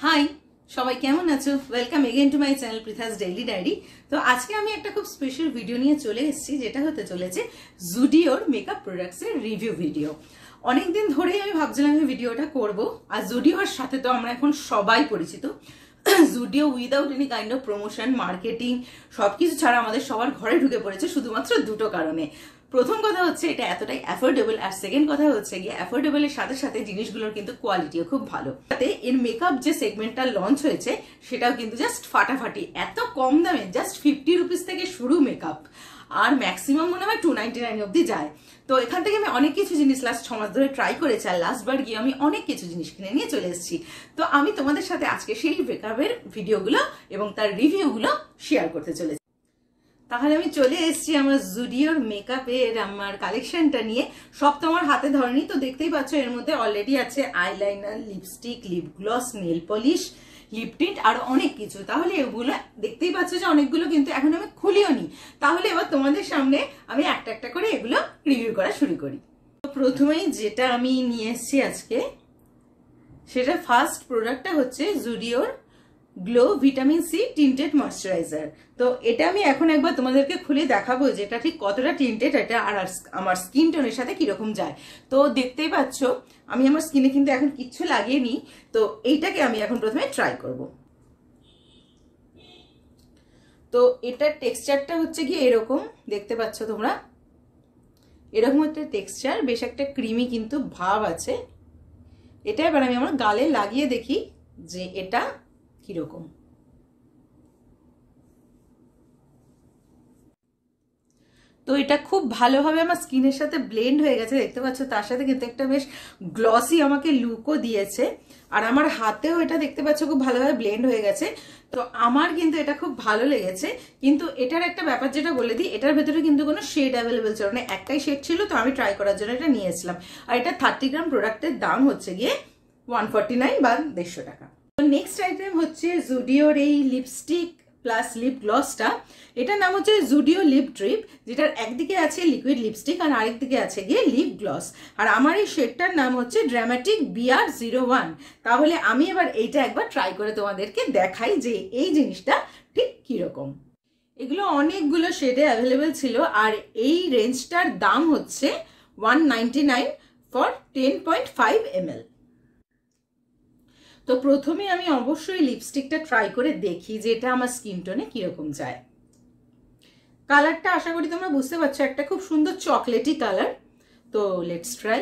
High সবাই কেমন আছো? Welcome again to my channel Pritha's daily diary. তো আজকে আমি একটা খুব স্পেশাল ভিডিও নিয়ে চলে এসেছি, যেটা হতে চলেছে জুডিওর মেকআপ প্রোডাক্টসের রিভিউ ভিডিও। অনেকদিন ধরেই আমি ভাবছিলাম এই ভিডিওটা করব। আর জুডিওর সাথে তো আমরা এখন সবাই পরিচিত। Zudio without any kind of promotion, marketing সবকিছু ছাড়া আমাদের সবার ঘরে ঢুকে পড়েছে শুধুমাত্র দুটো কারণে। প্রথম কথা হচ্ছে এটা এতটাই অ্যাফোর্ডেবল, আর সেকেন্ড কথা হচ্ছে গিয়ে অ্যাফোর্ডেবলের সাথে সাথে জিনিসগুলোর কিন্তু কোয়ালিটিও খুব ভালো। তাতে এর মেকআপ যে সেগমেন্টটা লঞ্চ হয়েছে সেটাও কিন্তু জাস্ট ফাটাফাটি, এত কম দামে জাস্ট 50 রুপিস থেকে শুরু মেকআপ, আর ম্যাক্সিমাম মনে হয় 299 অব্দি যায়। তো এখান থেকে আমি অনেক কিছু জিনিস লাস্ট 6 মাস ধরে ট্রাই করেছি, আর লাস্ট বার গিয়ে আমি অনেক কিছু জিনিস কিনে নিয়ে চলে এসেছি। তো আমি তোমাদের সাথে আজকে সেই মেকআপের ভিডিওগুলো এবং তার রিভিউগুলো শেয়ার করতে চলেছি। তাহলে আমি চলে এসেছি আমার জুডিওর মেকআপের আমার কালেকশনটা নিয়ে। সব তো আমার হাতে ধরেনি, তো দেখতেই পাচ্ছ এর মধ্যে অলরেডি আছে eyeliner, lipstick, lip gloss, nail polish, lip tint আর অনেক কিছু। তাহলে এগুলো দেখতেই পাচ্ছ যে অনেকগুলো কিন্তু এখন আমি খুলিও নি। তাহলে এবার তোমাদের সামনে আমি একটা একটা করে এগুলো রিভিউ করা শুরু করি। তো প্রথমেই যেটা আমি নিয়ে এসেছি আজকে, সেটা ফার্স্ট প্রোডাক্টটা হচ্ছে জুডিওর glow vitamin C tinted moisturiser. তো এটা আমি এখন একবার তোমাদেরকে খুলে দেখাবো যে এটা ঠিক কতটা টিন্টেড, এটা আর আমার স্কিন টোনের সাথে কিরকম যায়। তো দেখতেই পাচ্ছ আমি আমার স্কিনে কিন্তু এখন কিচ্ছু লাগিয়ে নি। তো এইটাকে আমি এখন প্রথমে ট্রাই করব। তো এটার টেক্সচারটা হচ্ছে গিয়ে এরকম, দেখতে পাচ্ছ তোমরা, এরকম একটা টেক্সচার, বেশ একটা ক্রিমি কিন্তু ভাব আছে। এটা এবার আমি আমার গালে লাগিয়ে দেখি যে এটা কিরকম। তো এটা খুব ভালোভাবে আমার স্কিনের সাথে ব্লেন্ড হয়ে গেছে, দেখতে পাচ্ছ। তার সাথে কিন্তু একটা বেশ গ্লসি আমাকে লুকও দিয়েছে, আর আমার হাতেও এটা দেখতে পাচ্ছ খুব ভালোভাবে ব্লেন্ড হয়ে গেছে। তো আমার কিন্তু এটা খুব ভালো লেগেছে। কিন্তু এটার একটা ব্যাপার যেটা বলে দিই, এটার ভেতরে কিন্তু কোনো শেড অ্যাভেলেবেল ছিল না, একটাই শেড ছিল। তো আমি ট্রাই করার জন্য এটা নিয়েছিলাম। আর এটা 30 গ্রাম প্রোডাক্টের দাম হচ্ছে গিয়ে 149 বা 150 টাকা। নেক্সট আইটেম হচ্ছে জুডিওর এই লিপস্টিক প্লাস লিপ গ্লসটা। এটার নাম হচ্ছে জুডিও লিপ ড্রিপ, যেটার একদিকে আছে লিকুইড লিপস্টিক আর আরেকদিকে আছে গিয়ে লিপ গ্লস। আর আমার এই শেডটার নাম হচ্ছে ড্রামাটিক BR01। তাহলে আমি এবার এইটা একবার ট্রাই করে তোমাদেরকে দেখাই যে এই জিনিসটা ঠিক কিরকম। এগুলো অনেকগুলো শেডে অ্যাভেলেবেল ছিল, আর এই রেঞ্জটার দাম হচ্ছে 199 ফর 10.5 ml। তো প্রথমে আমি অবশ্যই লিপস্টিকটা ট্রাই করে দেখি যে এটা আমার স্কিন টোনে কিরকম যায়। কালারটা আশা করি তোমরা বুঝতে পারছো, একটা খুব সুন্দর চকলেটি কালার। তো লেটস ট্রাই।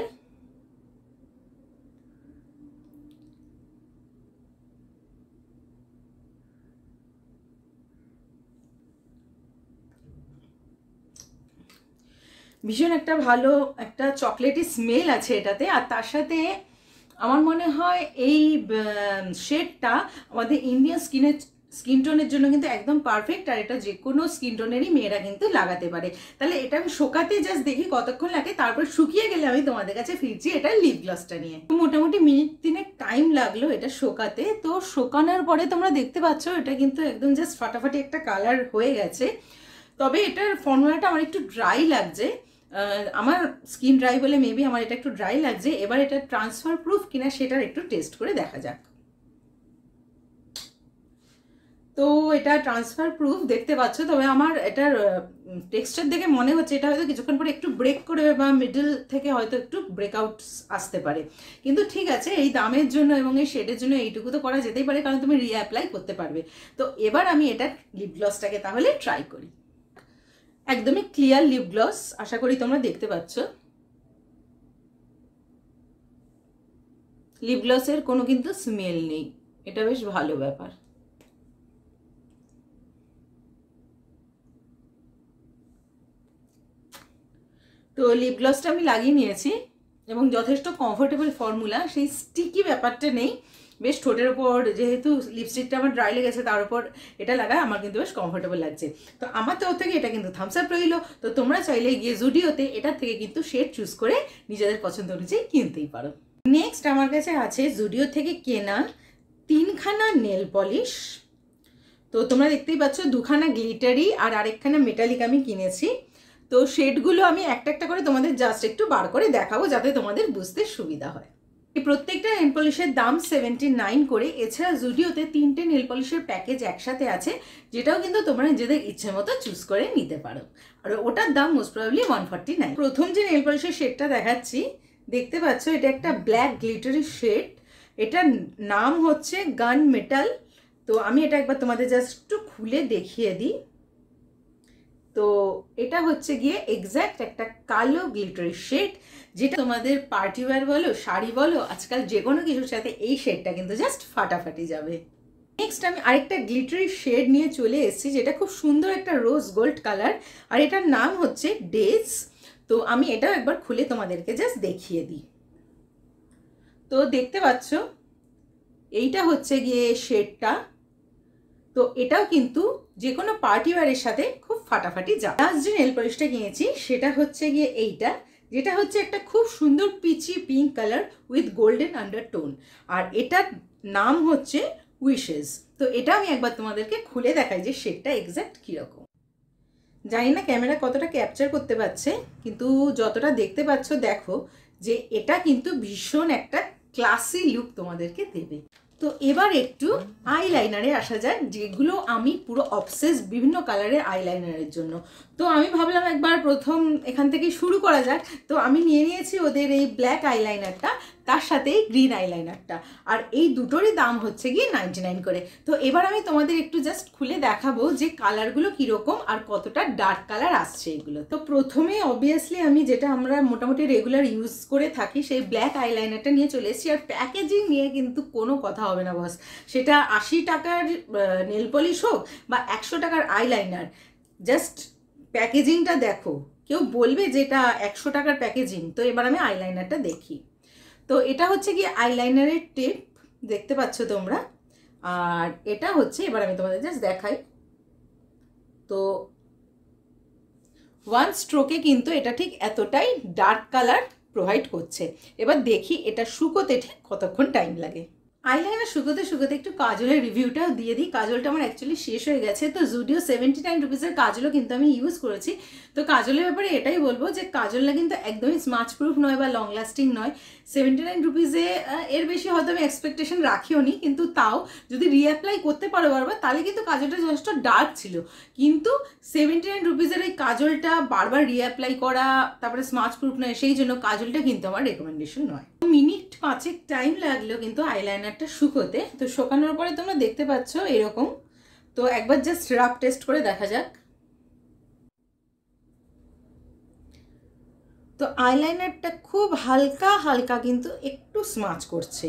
ভীষণ একটা ভালো একটা চকলেটি স্মেল আছে এটাতে। আর তার সাথে আমার মনে হয় এই শেডটা আমাদের ইন্ডিয়ান স্কিন টোনের জন্য কিন্তু একদম পারফেক্ট। আর এটা যে কোনো স্কিন টোনেরই মেয়েরা কিন্তু লাগাতে পারে। তাহলে এটা আমি শোকাতে জাস্ট দেখি কতক্ষণ লাগে, তারপর শুকিয়ে গেলে আমি তোমাদের কাছে ফিরছি এটা লিপ গ্লসটা নিয়ে। মোটামুটি মিনিট 3 টাইম লাগলো এটা শোকাতে। তো শোকানোর পরে তোমরা দেখতে পাচ্ছ এটা কিন্তু একদম জাস্ট ফাটাফাটি একটা কালার হয়ে গেছে। তবে এটার ফর্মুলাটা আমার একটু ড্রাই লাগছে, আমার স্কিন ড্রাই বলে মেবি আমার এটা একটু ড্রাই লাগছে। এবার এটা ট্রান্সফার প্রুফ কিনা সেটার একটু টেস্ট করে দেখা যাক। তো এটা ট্রান্সফার প্রুফ দেখতে পাচ্ছ, তবে আমার এটার টেক্সচার দেখে মনে হচ্ছে এটা হয়তো কিছুক্ষণ পরে একটু ব্রেক করবে বা মিডল থেকে হয়তো একটু ব্রেকআউট আসতে পারে। কিন্তু ঠিক আছে, এই দামের জন্য এবং এই শেডের জন্য এইটুকু তো করা যেতেই পারে, কারণ তুমি রিঅ্যাপ্লাই করতে পারবে। তো এবার আমি এটা লিপ গ্লসটাকে তাহলে ট্রাই করি। একদমই ক্লিয়ার লিপ গ্লস, আশা করি তোমরা দেখতে পাচ্ছ। লিপ গ্লসের কোনো কিন্তু স্মেল নেই, এটা বেশ ভালো ব্যাপার। তো লিপ গ্লসটা আমি লাগিয়ে নিয়েছি এবং যথেষ্ট কমফোর্টেবল ফর্মুলা, সেই স্টিকি ব্যাপারটা নেই। বেশ ঠোঁটের ওপর, যেহেতু লিপস্টিকটা আমার ড্রাই লেগেছে তার উপর এটা লাগায় আমার কিন্তু বেশ কমফোর্টেবল লাগছে। তো আমার তরফ থেকে এটা কিন্তু থামস আপ রইল। তো তোমরা চাইলে গিয়ে জুডিওতে এটার থেকে কিন্তু শেড চুজ করে নিজেদের পছন্দ অনুযায়ী কিনতেই পারো। নেক্সট আমার কাছে আছে জুডিও থেকে কেনা 3খানা নেল পলিশ। তো তোমরা দেখতেই পাচ্ছ 2খানা গ্লিটারি আর আরেকখানা মেটালিক আমি কিনেছি। তো শেডগুলো আমি একটা একটা করে তোমাদের জাস্ট একটু বার করে দেখাবো যাতে তোমাদের বুঝতে সুবিধা হয়। এই প্রত্যেকটা নেল পলিশের দাম 79 করে। এছাড়া জুডিওতে 3টে নেল পলিশের প্যাকেজ একসাথে আছে, যেটাও কিন্তু তোমরা নিজেদের ইচ্ছে মতো চুজ করে নিতে পারো। আর ওটার দাম মোস্ট প্রবাবলি 149। প্রথম যে নেল পলিশের শেডটা দেখাচ্ছি, দেখতে পাচ্ছ এটা একটা ব্ল্যাক গ্লিটারি শেড। এটার নাম হচ্ছে গান মেটাল। তো আমি এটা একবার তোমাদের জাস্ট একটু খুলে দেখিয়ে দিই। তো এটা হচ্ছে গিয়ে এক্স্যাক্ট একটা কালো গ্লিটারি শেড, যেটা তোমাদের পার্টি ওয়্যার বলো, শাড়ি বলো, আজকাল যে কোনো কিছুর সাথে এই শেডটা কিন্তু জাস্ট ফাটাফাটি যাবে। নেক্সট আমি আরেকটা গ্লিটারি শেড নিয়ে চলে এসেছি, যেটা খুব সুন্দর একটা রোজ গোল্ড কালার, আর এটার নাম হচ্ছে ডেজ। তো আমি এটাও একবার খুলে তোমাদেরকে জাস্ট দেখিয়ে দিই। তো দেখতে পাচ্ছ এইটা হচ্ছে গিয়ে শেডটা। তো এটাও কিন্তু যে কোনো পার্টি ওয়্যারের সাথে খুব ফাটাফাটি যায়। লাস্ট যে নেল পলিশটা কিনেছি সেটা হচ্ছে গিয়ে এইটা, যেটা হচ্ছে একটা খুব সুন্দর peachy pink colour with golden undertone, আর এটার নাম হচ্ছে উইশেস। তো এটা আমি একবার তোমাদেরকে খুলে দেখাই যে শেডটা এক্স্যাক্ট কীরকম। জানি না ক্যামেরা কতটা ক্যাপচার করতে পারছে, কিন্তু যতটা দেখতে পাচ্ছ দেখো যে এটা কিন্তু ভীষণ একটা ক্লাসি লুক তোমাদেরকে দেবে। তো এবার একটু আইলাইনারে আসা যাক, যেগুলো আমি পুরো অবসেস বিভিন্ন কালারের আইলাইনারের জন্য। তো আমি ভাবলাম একবার প্রথম এখান থেকে শুরু করা যাক। তো আমি নিয়ে নিয়েছি ওদের এই ব্ল্যাক আইলাইনারটা, তার সাথে গ্রিন আইলাইনারটা, আর এই দুটোরই দাম হচ্ছে গিয়ে 99 করে। তো এবার আমি তোমাদের একটু জাস্ট খুলে দেখাবো যে কালারগুলো কীরকম আর কতটা ডার্ক কালার আসছে এগুলো। তো প্রথমে অবভিয়াসলি আমি যেটা আমরা মোটামুটি রেগুলার ইউজ করে থাকি সেই ব্ল্যাক আইলাইনারটা নিয়ে চলে এসেছি। আর প্যাকেজিং নিয়ে কিন্তু কোনো কথা হবে না বস, সেটা 80 টাকার নেল পলিশ হোক বা 100 টাকার আইলাইনার, জাস্ট প্যাকেজিংটা দেখো। কেউ বলবে যেটা 100 টাকার প্যাকেজিং। তো এবার আমি আইলাইনারটা দেখি। তো এটা হচ্ছে কি আইলাইনারের টেপ, দেখতে পাচ্ছ তোমরা। আর এটা হচ্ছে, এবার আমি তোমাদের জাস্ট দেখাই। তো ওয়ান স্ট্রোকে কিন্তু এটা ঠিক এতটাই ডার্ক কালার প্রোভাইড করছে। এবার দেখি এটা শুকোতে ঠিক কতক্ষণ টাইম লাগে। আইলাইনার শুকোতে শুকোতে একটু কাজলের রিভিউটাও দিয়ে দিই। কাজলটা আমার অ্যাকচুয়ালি শেষ হয়ে গেছে। তো জুডিও 79 রুপিসের কাজলও কিন্তু আমি ইউজ করেছি। তো কাজলের ব্যাপারে এটাই বলবো যে কাজলটা কিন্তু একদমই স্মাচ প্রুফ নয় বা লং লাস্টিং নয়। 79 রুপিসে এর বেশি হয়তো আমি এক্সপেকটেশন রাখিও নি, কিন্তু তাও যদি রিঅ্যাপ্লাই করতে পারো বারবার, তাহলে কিন্তু কাজলটা যথেষ্ট ডার্ক ছিল। কিন্তু 79 রুপিসের এই কাজলটা বারবার রিঅ্যাপ্লাই করা, তারপরে স্মাচ প্রুফ নয়, সেই জন্য কাজলটা কিন্তু আমার রেকমেন্ডেশন নয়। মিনিট 5 টাইম লাগলো কিন্তু আইলাইনারটা শুকোতে। তো শুকানোর পরে তোমরা দেখতে পাচ্ছ এরকম। তো একবার জাস্ট রাফ টেস্ট করে দেখা যাক। তো আইলাইনারটা খুব হালকা হালকা কিন্তু একটু স্মাচ করছে।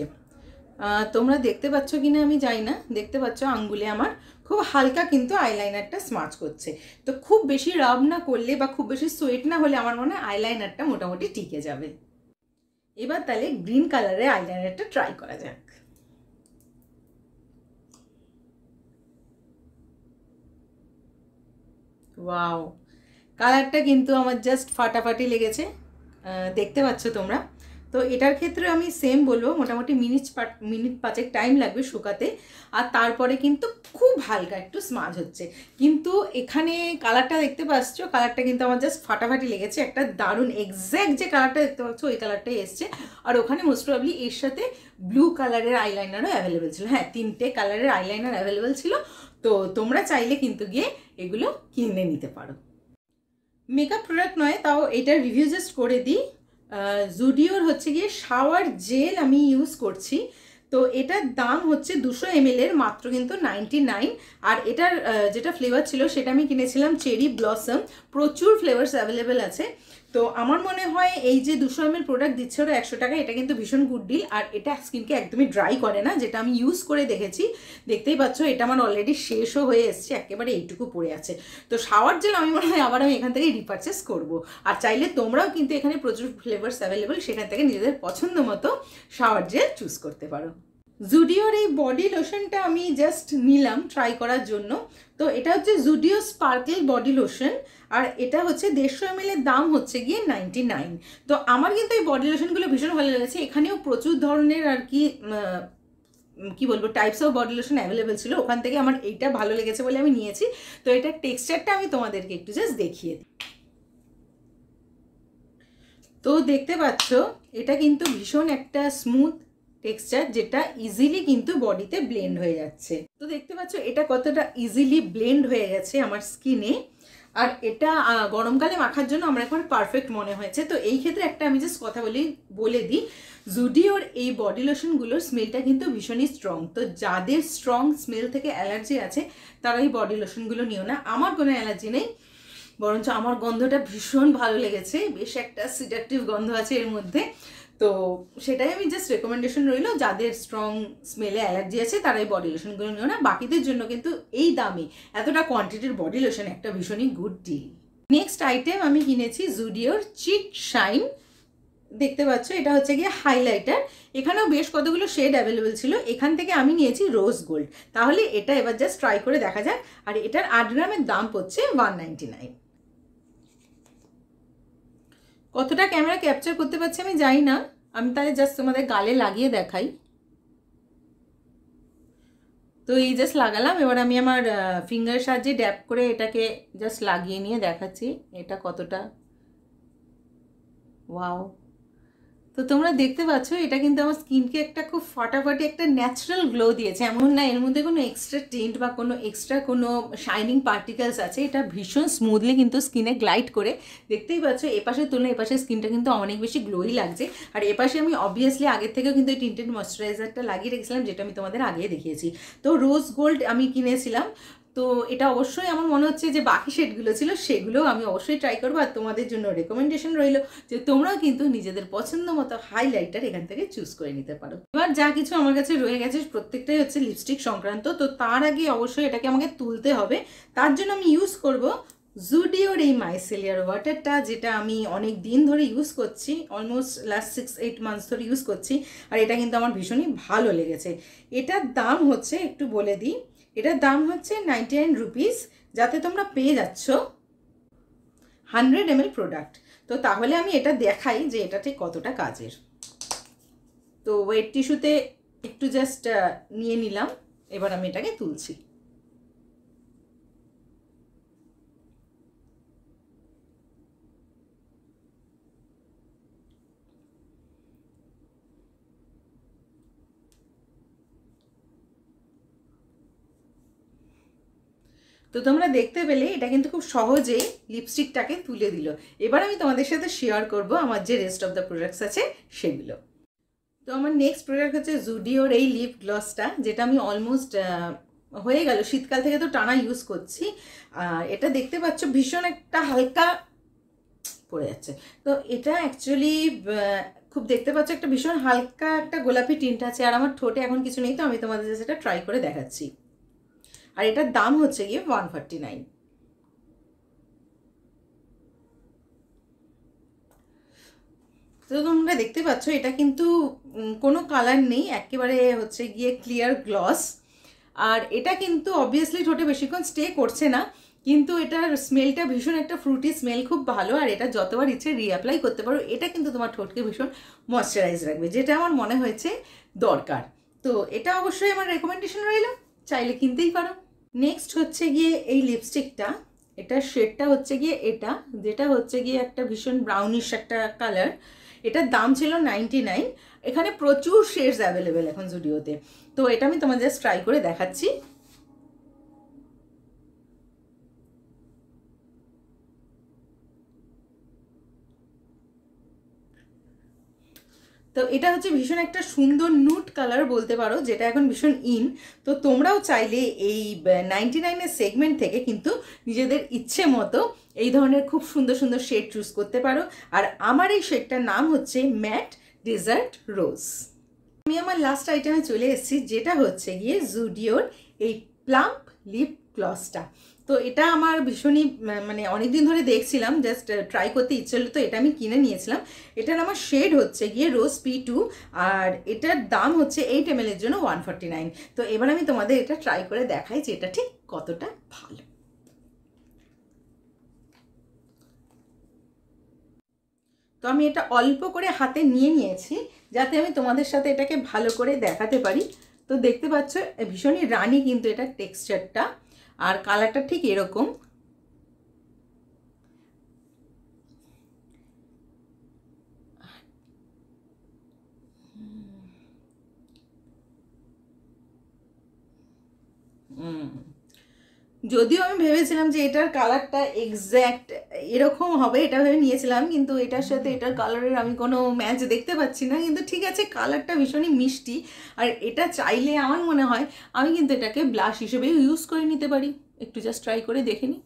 তোমরা দেখতে পাচ্ছ কিনা আমি জানি না, দেখতে পাচ্ছ আঙ্গুলে আমার খুব হালকা কিন্তু আইলাইনারটা স্মাচ করছে। তো খুব বেশি রাব না করলে বা খুব বেশি সোয়েট না হলে আমার মনে হয় আইলাইনারটা মোটামুটি টিকে যাবে। এবার তাহলে গ্রিন কালারের আইলাইনারটা ট্রাই করা যাক। ওয়াও, কালারটা কিন্তু আমার জাস্ট ফাটাফাটি লেগেছে, দেখতে পাচ্ছ তোমরা। তো এটার ক্ষেত্রে আমি সেম বলবো, মোটামুটি মিনিট 5 টাইম লাগবে শুকাতে। আর তারপরে কিন্তু খুব হালকা একটু স্মাজ হচ্ছে। কিন্তু এখানে কালারটা দেখতে পাচ্ছ, কালারটা কিন্তু আমার জাস্ট ফাটাফাটি লেগেছে। একটা দারুণ এক্স্যাক্ট যে কালারটা দেখতে পাচ্ছ ওই কালারটাই এসছে। আর ওখানে মোস্ট প্রবাবলি এর সাথে ব্লু কালারের আইলাইনারও অ্যাভেলেবেল ছিল। হ্যাঁ, 3টে কালারের আইলাইনার অ্যাভেলেবেল ছিল। তো তোমরা চাইলে কিন্তু গিয়ে এগুলো কিনে নিতে পারো। মেকআপ প্রোডাক্ট নয়, তাও এটার রিভিউ জাস্ট করে দিই। জুডিওর হচ্ছে গিয়ে শাওয়ার জেল আমি ইউজ করছি। তো এটার দাম হচ্ছে 200 ml এর মাত্র কিন্তু 99। আর এটার যেটা ফ্লেভার ছিল সেটা আমি কিনেছিলাম চেরি ব্লসম। প্রচুর ফ্লেভার্স অ্যাভেলেবেল আছে। তো আমার মনে হয় এই যে 200 ml প্রোডাক্ট দিচ্ছে ওরা 100 টাকা, এটা কিন্তু ভীষণ গুড ডিল। আর এটা স্কিনকে একদমই ড্রাই করে না, যেটা আমি ইউজ করে দেখেছি। দেখতেই পাচ্ছ এটা আমার অলরেডি শেষও হয়ে এসছে, একেবারে এইটুকু পড়ে আছে। তো শাওয়ার জেল আমি মনে হয় আবার আমি এখান থেকে রিপারচেস করবো। আর চাইলে তোমরাও কিন্তু এখানে প্রচুর ফ্লেভার্স অ্যাভেলেবেল, সেখান থেকে নিজেদের পছন্দ মতো শাওয়ার জেল চুজ করতে পারো। জুডিওর এই বডি লোশনটা আমি জাস্ট নিলাম ট্রাই করার জন্য। তো এটা হচ্ছে জুডিও স্পার্কেল বডি লোশন, আর এটা হচ্ছে 150 ml এর দাম হচ্ছে গিয়ে 99। তো আমার কিন্তু এই বডি লোশনগুলো ভীষণ ভালো লেগেছে। এখানেও প্রচুর ধরনের আর কি বলবো types of body lotion available ছিল, ওখান থেকে আমার এইটা ভালো লেগেছে বলে আমি নিয়েছি। তো এটার টেক্সচারটা আমি তোমাদেরকে একটু জাস্ট দেখিয়ে দিই। তো দেখতে পাচ্ছ এটা কিন্তু ভীষণ একটা স্মুথ টেক্সচার, যেটা ইজিলি কিন্তু বডিতে ব্লেন্ড হয়ে যাচ্ছে। তো দেখতে পাচ্ছ এটা কতটা ইজিলি ব্লেন্ড হয়ে গেছে আমার স্কিনে, আর এটা গরমকালে মাখার জন্য আমার এখন পারফেক্ট মনে হয়েছে। তো এই ক্ষেত্রে একটা আমি জাস্ট কথা বলে দিই, জুডিওর এই বডি লোশনগুলোর স্মেলটা কিন্তু ভীষণই স্ট্রং। তো যাদের স্ট্রং স্মেল থেকে অ্যালার্জি আছে তারা এই বডি লোশনগুলো নিও না। আমার কোনো অ্যালার্জি নেই, বরঞ্চ আমার গন্ধটা ভীষণ ভালো লেগেছে, বেশ একটা সিডাকটিভ গন্ধ আছে এর মধ্যে। তো সেটাই আমি জাস্ট রেকমেন্ডেশন রইল, যাদের স্ট্রং স্মেলে অ্যালার্জি আছে তারা এই বডি লোশনগুলো নিও না। বাকিদের জন্য কিন্তু এই দামে এতটা কোয়ান্টিটির বডি লোশন একটা ভীষণই গুড ডিল। নেক্সট আইটেম আমি কিনেছি জুডিওর চিক শাইন। দেখতে পাচ্ছ এটা হচ্ছে গিয়ে হাইলাইটার, এখানেও বেশ কতগুলো শেড অ্যাভেলেবেল ছিল, এখান থেকে আমি নিয়েছি রোজ গোল্ড। তাহলে এটা এবার জাস্ট ট্রাই করে দেখা যাক। আর এটার 8 গ্রামের দাম পড়ছে 199। কতটা ক্যামেরা ক্যাপচার করতে পারছি আমি জানি না, আমি তাহলে জাস্ট তোমাদের গালে লাগিয়ে দেখাই। তো এই জাস্ট লাগালাম, এবার আমি আমার ফিঙ্গারের সাহায্যে ড্যাপ করে এটাকে জাস্ট লাগিয়ে নিয়ে দেখাচ্ছি এটা কতটা ওয়াও। তো তোমরা দেখতে পাচ্ছ এটা কিন্তু আমার স্কিনকে একটা খুব ফাটাফাটি একটা ন্যাচারাল গ্লো দিয়েছে, এমন না এর মধ্যে কোনো এক্সট্রা টিন্ট বা কোনো এক্সট্রা কোনো শাইনিং পার্টিকেলস আছে। এটা ভীষণ স্মুথলি কিন্তু স্কিনে গ্লাইড করে, দেখতেই পাচ্ছ এপাশের তুলনায় এপাশের স্কিনটা কিন্তু অনেক বেশি গ্লোই লাগছে। আর এপাশে আমি অবভিয়াসলি আগের থেকেও কিন্তু এই টিন্টেড ময়শ্চারাইজারটা লাগিয়ে রেখেছিলাম, যেটা আমি তোমাদের আগে দেখিয়েছি। তো রোজ গোল্ড আমি কিনেছিলাম, তো এটা অবশ্যই আমার মনে হচ্ছে যে বাকি শেডগুলো ছিল সেগুলো আমি অবশ্যই ট্রাই করবো। আর তোমাদের জন্য রেকমেন্ডেশন রইল যে তোমরাও কিন্তু নিজেদের পছন্দ মতো হাইলাইটার এখান থেকে চুজ করে নিতে পারো। এবার যা কিছু আমার কাছে রয়ে গেছে প্রত্যেকটাই হচ্ছে লিপস্টিক সংক্রান্ত। তো তার আগে অবশ্যই এটাকে আমাকে তুলতে হবে, তার জন্য আমি ইউজ করব জুডিওর এই মাইসেলিয়ার ওয়াটারটা, যেটা আমি অনেক দিন ধরে ইউজ করছি, অলমোস্ট লাস্ট 6-8 মান্থস ধরে ইউজ করছি। আর এটা কিন্তু আমার ভীষণই ভালো লেগেছে। এটার দাম হচ্ছে, একটু বলে দিই, এটার দাম হচ্ছে 99 রুপিস, যাতে তোমরা পেয়ে যাচ্ছ 100 ml প্রোডাক্ট। তো তাহলে আমি এটা দেখাই যে এটা ঠিক কতটা কাজের। তো ওয়েট টিস্যুতে একটু জাস্ট নিয়ে নিলাম, এবার আমি এটাকে তুলছি। তো তোমরা দেখতে পেলে এটা কিন্তু খুব সহজেই লিপস্টিকটাকে তুলে দিল। এবার আমি তোমাদের সাথে শেয়ার করব আমার যে রেস্ট অফ দ্য প্রোডাক্টস আছে সেগুলো। তো আমার নেক্সট প্রোডাক্ট হচ্ছে জুডিওর এই লিপ গ্লসটা, যেটা আমি অলমোস্ট হয়ে গেল শীতকাল থেকে তো টানা ইউজ করছি। আর এটা দেখতে পাচ্ছ ভীষণ একটা হালকা পড়ে যাচ্ছে। তো এটা অ্যাকচুয়ালি খুব দেখতে পাচ্ছ একটা ভীষণ হালকা একটা গোলাপি টিন্ট আছে, আর আমার ঠোঁটে এখন কিছু নেই, তো আমি তোমাদের সেটা ট্রাই করে দেখাচ্ছি। আর এটার দাম হচ্ছে গিয়ে 149। তো তোমরা দেখতে পাচ্ছ এটা কিন্তু কোনো কালার নেই, একেবারে হচ্ছে গিয়ে ক্লিয়ার গ্লস। আর এটা কিন্তু অবভিয়াসলি ঠোঁটে বেশিক্ষণ স্টে করছে না, কিন্তু এটার স্মেলটা ভীষণ একটা ফ্রুটি স্মেল, খুব ভালো। আর এটা যতবার ইচ্ছে রিঅ্যাপ্লাই করতে পারো, এটা কিন্তু তোমার ঠোঁটকে ভীষণ ময়শ্চারাইজ রাখবে, যেটা আমার মনে হয়েছে দরকার। তো এটা অবশ্যই আমার রেকমেন্ডেশন রইল, চাইলে কিনতেই পারো। নেক্সট হচ্ছে গিয়ে এই লিপস্টিকটা, এটার শেডটা হচ্ছে গিয়ে এটা, যেটা হচ্ছে গিয়ে একটা ভীষণ ব্রাউনিশ একটা কালার। এটার দাম ছিল 99। এখানে প্রচুর শেডস অ্যাভেলেবেল এখন জুডিওতে। তো এটা আমি তোমাদের জাস্ট ট্রাই করে দেখাচ্ছি। তো এটা হচ্ছে ভীষণ একটা সুন্দর নুট কালার বলতে পারো, যেটা এখন ভীষণ ইন। তো তোমরাও চাইলে এই 99-এর সেগমেন্ট থেকে কিন্তু নিজেদের ইচ্ছে মতো এই ধরনের খুব সুন্দর সুন্দর শেড চুজ করতে পারো। আর আমার এই শেডটার নাম হচ্ছে ম্যাট ডেজার্ট রোজ। আমি আমার লাস্ট আইটেমে চলে এসেছি, যেটা হচ্ছে গিয়ে জুডিওর এই প্লাম্প লিপ গ্লসটা। তো এটা আমার ভীষণই মানে অনেকদিন ধরে দেখছিলাম, জাস্ট ট্রাই করতে ইচ্ছে হলো, তো এটা আমি কিনে নিয়েছিলাম। এটার আমার শেড হচ্ছে গিয়ে রোজ P2, আর এটার দাম হচ্ছে 8 ml এর জন্য 149। তো এবার আমি তোমাদের এটা ট্রাই করে দেখাই যে এটা ঠিক কতটা ভালো। তো আমি এটা অল্প করে হাতে নিয়ে নিয়েছি, যাতে আমি তোমাদের সাথে এটাকে ভালো করে দেখাতে পারি। তো দেখতে পাচ্ছ ভীষণই রানি কিন্তু এটা টেক্সচারটা, আর কালারটা ঠিক এরকম। যদিও আমি ভেবেছিলাম যে এটার কালারটা এক্স্যাক্ট এরকম হবে, এটা ভেবে নিয়েছিলাম, কিন্তু এটার সাথে এটার কালারের আমি কোনো ম্যাচ দেখতে পাচ্ছি না। কিন্তু ঠিক আছে, কালারটা ভীষণই মিষ্টি, আর এটা চাইলে আমার মনে হয় আমি কিন্তু এটাকে ব্লাশ হিসেবেও ইউজ করে নিতে পারি। একটু জাস্ট ট্রাই করে দেখে নিই।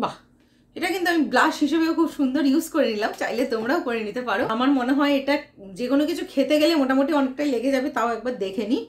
বাহ, এটা কিন্তু আমি ব্লাশ হিসেবেও খুব সুন্দর ইউজ করে নিলাম, চাইলে তোমরাও করে নিতে পারো। আমার মনে হয় এটা যে কোনো কিছু খেতে গেলে মোটামুটি অনেকটাই লেগে যাবে, তাও একবার দেখে নিই।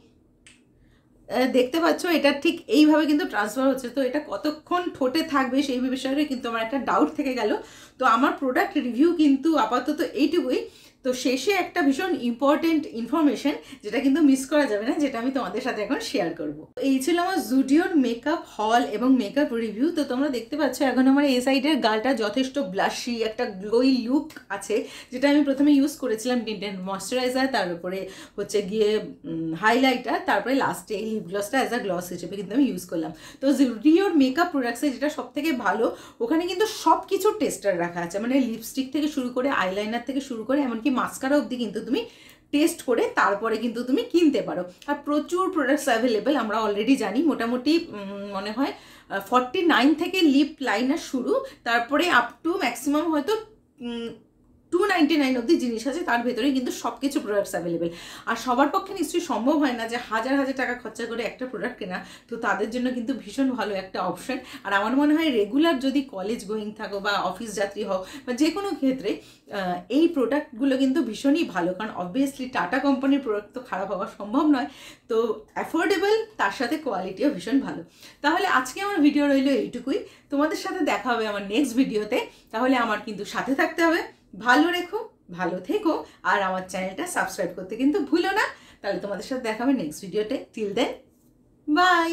দেখতে পাচ্ছ এটা ঠিক এইভাবে কিন্তু ট্রান্সফার হচ্ছে। তো এটা কতক্ষণ ঠোঁটে থাকবে সেই বিষয়ে কিন্তু আমার একটা ডাউট থেকে গেল। তো আমার প্রোডাক্ট রিভিউ কিন্তু আপাতত এইটুকুই। তো শেষে একটা ভীষণ ইম্পর্টেন্ট ইনফরমেশন যেটা কিন্তু মিস করা যাবে না, যেটা আমি তোমাদের সাথে এখন শেয়ার করব। এই ছিল আমার জুডিওর মেকআপ হল এবং মেকআপ রিভিউ। তো তোমরা দেখতে পাচ্ছ এখন আমার এই সাইডের গালটা যথেষ্ট ব্লাশি, একটা গ্লোই লুক আছে, যেটা আমি প্রথমে ইউজ করেছিলাম টিন্টেড ময়শ্চারাইজার, তার উপরে হচ্ছে গিয়ে হাইলাইটার, তারপরে লাস্টে এই লিপ গ্লসটা অ্যাজ আ গ্লস হিসেবে কিন্তু আমি ইউজ করলাম। তো জুডিওর মেকআপ প্রোডাক্টসে যেটা সব থেকে ভালো, ওখানে কিন্তু সব কিছু টেস্টার রাখা আছে, মানে লিপস্টিক থেকে শুরু করে আইলাইনার থেকে শুরু করে এমনকি মাস্কারা অবধি কিন্তু তুমি টেস্ট করে তারপরে কিন্তু তুমি কিনতে পারো। আর প্রচুর প্রোডাক্টস অ্যাভেলেবেল, আমরা অলরেডি জানি। মোটামুটি মনে হয় 49 থেকে লিপ লাইনার শুরু, তারপরে আপ টু ম্যাক্সিমাম হয়তো 299 অবধি জিনিস আছে, তার ভেতরে কিন্তু সব কিছু প্রোডাক্টস অ্যাভেলেবেল। আর সবার পক্ষে নিশ্চয়ই সম্ভব হয় না যে হাজার হাজার টাকা খরচা করে একটা প্রোডাক্ট কেনা, তো তাদের জন্য কিন্তু ভীষণ ভালো একটা অপশন। আর আমার মনে হয় রেগুলার যদি কলেজ গোয়িং থাকো বা অফিস যাত্রী হও বা যে কোনো ক্ষেত্রে এই প্রোডাক্টগুলো কিন্তু ভীষণই ভালো, কারণ অবভিয়াসলি টাটা কোম্পানির প্রোডাক্ট তো খারাপ হওয়া সম্ভব নয়। তো অ্যাফোর্ডেবল, তার সাথে কোয়ালিটিও ভীষণ ভালো। তাহলে আজকে আমার ভিডিও রইলো এইটুকুই। তোমাদের সাথে দেখা হবে আমার নেক্সট ভিডিওতে। তাহলে আমার কিন্তু সাথে থাকতে হবে। ভালো রেখো, ভালো থেকো, আর আমার চ্যানেলটা সাবস্ক্রাইব করতে কিন্তু ভুলো না। তাহলে তোমাদের সাথে দেখা হবে নেক্সট ভিডিওতে। Till then, by.